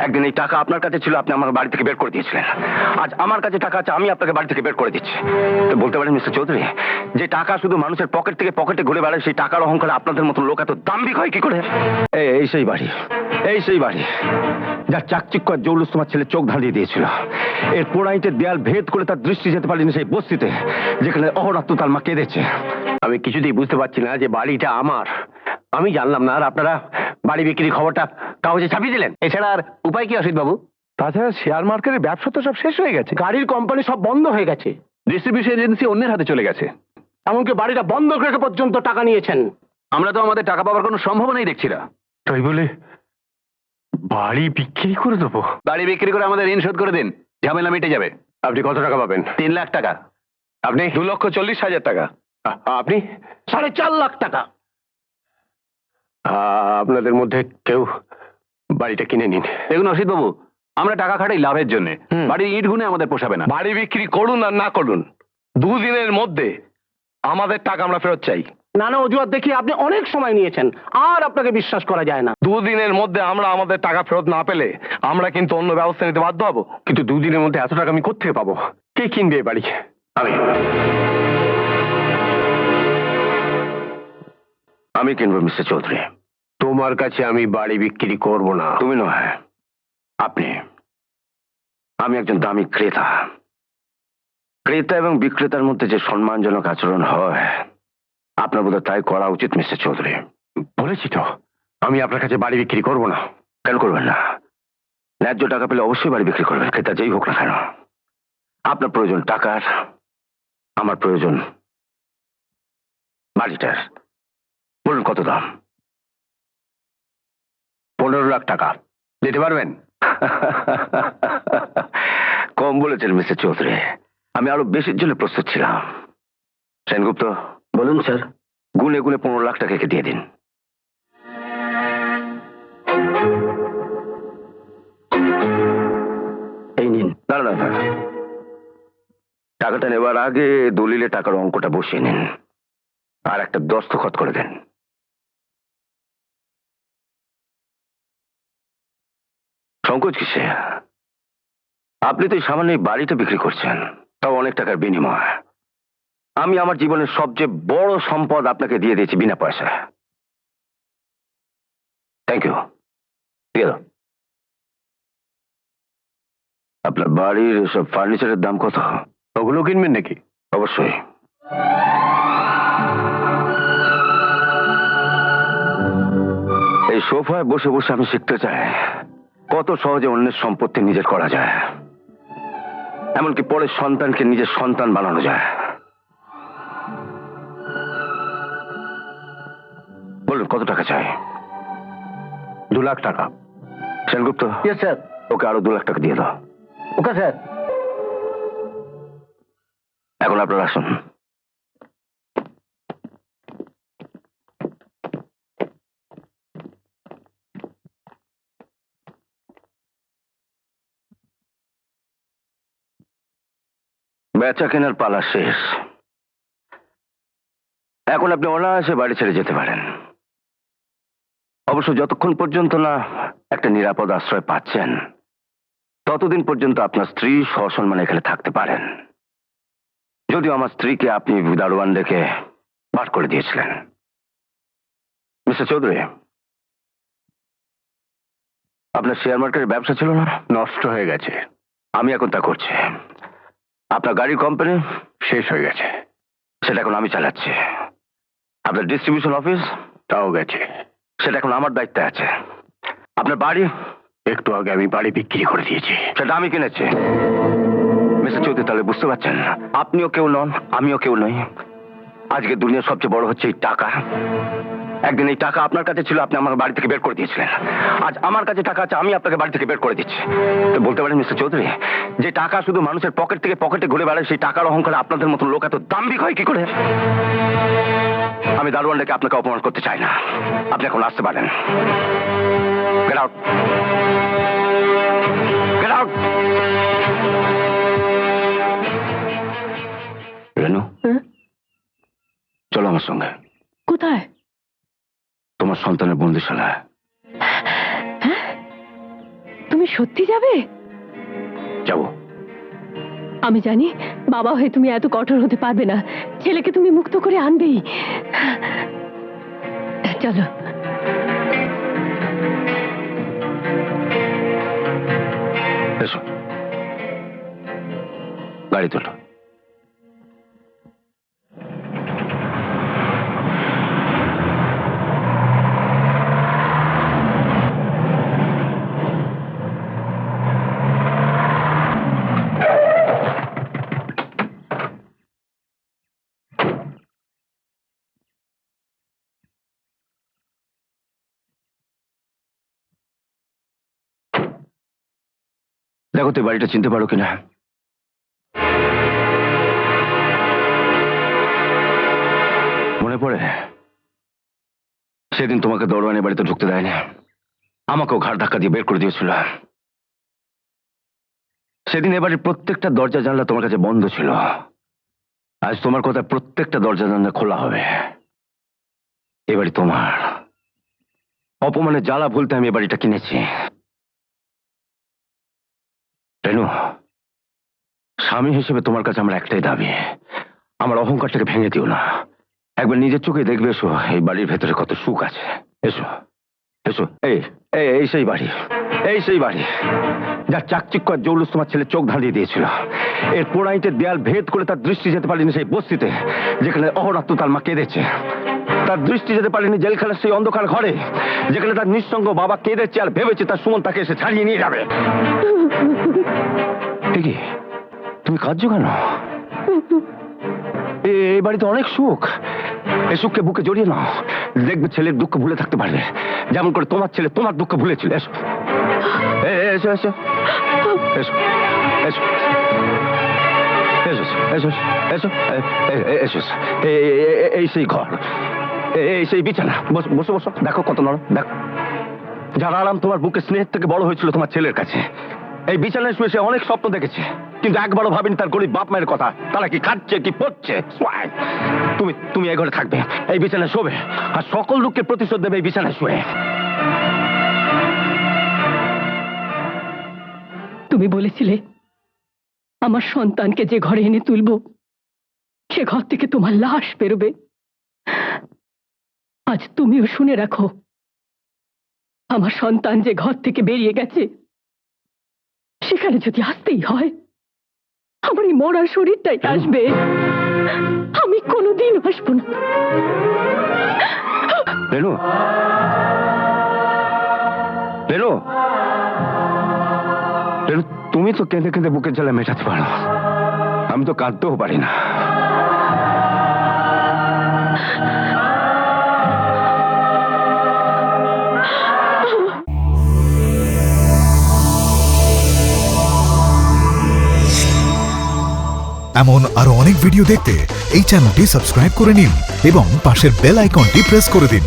একদিন এই টাকা আপনার কাছে ছিল, আপনি আমার বাড়ি থেকে বের করে দিয়েছিলেন। আজ আমার কাছে টাকা আছে, আমি আপনাকে বাড়ি থেকে বের করে দিচ্ছি। তো বলতে পারেন মিস্টার চৌধুরী, যে টাকা শুধু মানুষের পকেট থেকে পকেটে ঘুরে বেড়ায়, সেই টাকার অহংকারে আপনাদের মতো লোক এত দাম্ভিক হয় কি করে? এই সেই বাড়ি, এই সেই বাড়ি যার চাকচিক্য আর জৌলুস তোমার ছেলে চোখ ধাঁধিয়ে দিয়েছিল। এর পোড়াইটের দেয়াল ভেদ করে তার দৃষ্টি যেতে পারেনি সেই বস্তিতে, যেখানে অহরাত্র তার মা কেঁদেছে। আমি কিছুতেই বুঝতে পারছি না যে বাড়িটা আমার। আমি জানলাম না, আর আপনারা বাড়ি বিক্রির খবরটা কাগজে ছাপিয়ে দিলেন। এছাড়া আর উপায় কি অসিত বাবু? তাছাড়া শেয়ার মার্কেটের ব্যবসা তো সব শেষ হয়ে গেছে, গাড়ির কোম্পানি সব বন্ধ হয়ে গেছে, ডিস্ট্রিবিউশন এজেন্সি অন্যের হাতে চলে গেছে, এমনকি বাড়িটা বন্ধ রেখে পর্যন্ত টাকা নিয়েছেন। আমরা তো আমাদের টাকা পাওয়ার কোনো সম্ভাবনাই দেখছি না। তাই বলে বাড়ি বিক্রি করে দেবো? বাড়ি বিক্রি করে আমাদের ঋণ শোধ করে দিন, ঝামেলা মিটে যাবে। আপনি কত টাকা পাবেন? 3 লাখ টাকা। আপনি 2,40,000 টাকা। আপনি 4.5 লাখ টাকা। আপনাদের মধ্যে কেউ বাড়িটা কিনে নিন। দেখুন অসিত বাবু, আমরা টাকা খাটাই লাভের জন্য, বাড়ির ইট গুনে আমাদের পোষাবে না। বাড়ি বিক্রি করুন আর না করুন, 2 দিনের মধ্যে আমাদের টাকা আমরা ফেরত চাই। নানা অজুহাত দেখিয়ে আপনি অনেক সময় নিয়েছেন, আর আপনাকে বিশ্বাস করা যায় না। 2 দিনের মধ্যে আমরা আমাদের টাকা ফেরত না পেলে আমরা কিন্তু অন্য ব্যবস্থা নিতে বাধ্য হব। কিন্তু 2 দিনের মধ্যে এত টাকা আমি কোত্থেকে পাবো? কে কিনবে এই বাড়ি? আমি কিনবো মিস্টার চৌধুরী। তোমার কাছে আমি বাড়ি বিক্রি করব না। তুমি নয়, আপনি। আমি একজন দামি ক্রেতা। ক্রেতা এবং বিক্রেতার মধ্যে যে সম্মানজনক আচরণ হয়, আপনার বোধহয় তাই করা উচিত মিস্টার চৌধুরী। বলেছি তো, আমি আপনার কাছে বাড়ি বিক্রি করব না। কেন করবেন না? ন্যায্য টাকা পেলে অবশ্যই বাড়ি বিক্রি করবেন, ক্রেতা যেই হোক না কেন। আপনার প্রয়োজন টাকার, আমার প্রয়োজন বাড়িটার। বলুন কত দাম? 15 লাখ টাকা। দিতে পারবেন? কম বলেছেন মিস্টার চৌধুরী, আমি আরো বেশির জন্য প্রস্তুত ছিলাম। সেনগুপ্ত, বলুন স্যার। গুনে গুনে 15 লাখ টাকাকে দিয়ে দিন। এই নিন। না না না, টাকাটা নেবার আগে দলিলে টাকার অঙ্কটা বসিয়ে নিন, আর একটা দস্তখত করে দেন। সংকোচ কিসে? আপনি তো সামান্য বাড়িটা বিক্রি করছেন, তাও অনেক টাকার বিনিময়। আমি আমার জীবনের সবচেয়ে বড় সম্পদ আপনাকে দিয়ে দিয়েছি বিনা পয়সা। Thank you. দিয়ে দাও। আপনার বাড়ির সব ফার্নিচারের দাম কত? ওগুলো কিনবেন নাকি? অবশ্যই। এই সোফায় বসে বসে আমি শিখতে চাই কত সহজে অন্যের সম্পত্তি নিজের করা যায়, এমনকি পরের সন্তানকে নিজের সন্তান বানানো যায়। বলুন কত টাকা চাই? 2 লাখ টাকা। সেনগুপ্ত, স্যার, ওকে আরো 2 লাখ টাকা দিয়ে দাও। Okay sir. এখন আপনারা আসুন। বেচা কেনার পালা শেষ। এখন আপনি অনায়াসে বাড়ি ছেড়ে যেতে পারেন। অবশ্য যতক্ষণ পর্যন্ত না একটা নিরাপদ আশ্রয় পাচ্ছেন, ততদিন পর্যন্ত আপনার স্ত্রী সসম্মানে এখানে থাকতে পারেন। যদিও আমার স্ত্রীকে আপনি দারোয়ান ডেকে বার করে দিয়েছিলেন। মিস্টার চৌধুরী, আপনার শেয়ার মার্কেটের ব্যবসা ছিল না? নষ্ট হয়ে গেছে। আমি এখন তা করছি। আপনার গাড়ির কোম্পানি শেষ হয়ে গেছে, সেটা এখন আমি চালাচ্ছি। আপনার ডিস্ট্রিবিউশন অফিস তাও গেছে, সেটা এখন আমার দায়িত্বে আছে। আপনার বাড়ি, একটু আগে আমি বাড়ি বিক্রি করে দিয়েছি, সেটা আমি কিনেছি। মিস্টার চৌধুরী, তাহলে বুঝতে পারছেন, আপনিও কেউ নন, আমিও কেউ নই। আজকে দুনিয়ার সবচেয়ে বড় হচ্ছে এই টাকা। একদিন এই টাকা আপনার কাছে ছিল, আপনি আমার বাড়ি থেকে বের করে দিয়েছিলেন। আজ আমার কাছে টাকা আছে, আমি আপনাকে বাড়ি থেকে বের করে দিচ্ছি। তো বলতে পারেন মিস্টার চৌধুরী, যে টাকা শুধু মানুষের পকেট থেকে পকেটে ঘুরে বেড়ায়, সেই টাকার অহংকারে আপনাদের মতো লোক এত দাম্ভিক হয় কি করে? আমি দারোয়ানটাকে আপনাকে অপমান করতে চাই না। আপনি এখন আসতে পারেন। Get out. Get out. রেনু, চলো আমার সঙ্গে। কোথায়? তোমার সন্তানের বন্দিশালায়। তুমি সত্যি যাবে? যাবো। আমি জানি বাবা হয়ে তুমি এত কঠোর হতে পারবে না, ছেলেকে তুমি মুক্ত করে আনবেই। চলো। এসো, গাড়ি তোলো। দেখো তুই বাড়িটা চিনতে পারো কিনা। মনে পড়ে সেদিন তোমাকে দরওয়ানি বাড়িতে ঢুকতে দেয়নি, আমাকেও ঘাড় ধাক্কা দিয়ে বের করে দিয়েছিল। সেদিন এবারে প্রত্যেকটা দরজা জানলা তোমার কাছে বন্ধ ছিল। আজ তোমার কথা প্রত্যেকটা দরজা জানলা খোলা হবে। এবারে তোমার অপমানের জ্বালা ভুলতে আমি এ বাড়িটা কিনেছি। রেনু, স্বামী হিসেবে তোমার কাছে আমার একটাই দাবি, আমার অহংকারটাকে ভেঙে দিও না। একবার নিজের চোখে দেখবে এসো এই বাড়ির ভেতরে কত সুখ আছে। এসো এসো, এই এই এই সেই বাড়ি, এই সেই বাড়ি যার চাকচিক্য আর জৌলুস তোমার ছেলে চোখ ধাঁধিয়ে দিয়েছিল। এর পোড়াইটের দেয়াল ভেদ করে তার দৃষ্টি যেতে পারেনি সেই বস্তিতে যেখানে অহরাত্র তার মা কেঁদেছে। তার দৃষ্টি যেতে পারেনি জেলখানার সেই অন্ধকার ঘরে যেখানে তার নিঃসঙ্গ বাবা কেঁদেছে আর ভেবেছে তার সুমন তাকে এসে ছাড়িয়ে নিয়ে যাবে। ঠিকই, তুমি কাঁদছো কেন? এই বাড়িতে অনেক সুখ, এই সুখকে বুকে জড়িয়ে নাও, দেখবে ছেলের দুঃখ ভুলে থাকতে পারবে যেমন করে তোমার ছেলে তোমার দুঃখ ভুলেছিল। এসো এসো এসো এসো এসো এসো এসো এসো এসো, এই সেই ঘর, এই সেই বিছানা। বসো বসো, দেখো কত নরম। দেখো যার আরাম তোমার বুকে স্নেহের থেকে বড় হয়েছিল তোমার ছেলের কাছে। এই বিছানায় শুয়ে সে অনেক স্বপ্ন দেখেছে, কিন্তু একবারও ভাবেনি তার গরিব বাপ মায়ের কথা, তারা কি খাচ্ছে কি পড়ছে। তুমি তুমি এই ঘরে থাকবে, এই বিছানায় শোবে, আর সকল দুঃখের প্রতিশোধ দেবে এই বিছানায় শুয়ে। তুমি বলেছিলে আমার সন্তানকে যে ঘরে এনে তুলবো সে ঘর থেকে তোমার লাশ বেরোবে। আজ তুমিও শুনে রাখো, আমার সন্তান যে ঘর থেকে বেরিয়ে গেছে সেখানে যদি আসতেই হয় আমার এই মরার শরীরটাই আসবে, আমি কোনোদিন আসবো না। রেনু, রেনু, রেনু, তুমি তো কেঁদে কেঁদে বুকের জ্বালা মেটাতে পারো, আমি তো কাঁদতেও পারি না। এমন আরো অনেক ভিডিও দেখতে এই চ্যানেলটি সাবস্ক্রাইব করে নিন এবং পাশের বেল আইকনটি প্রেস করে দিন।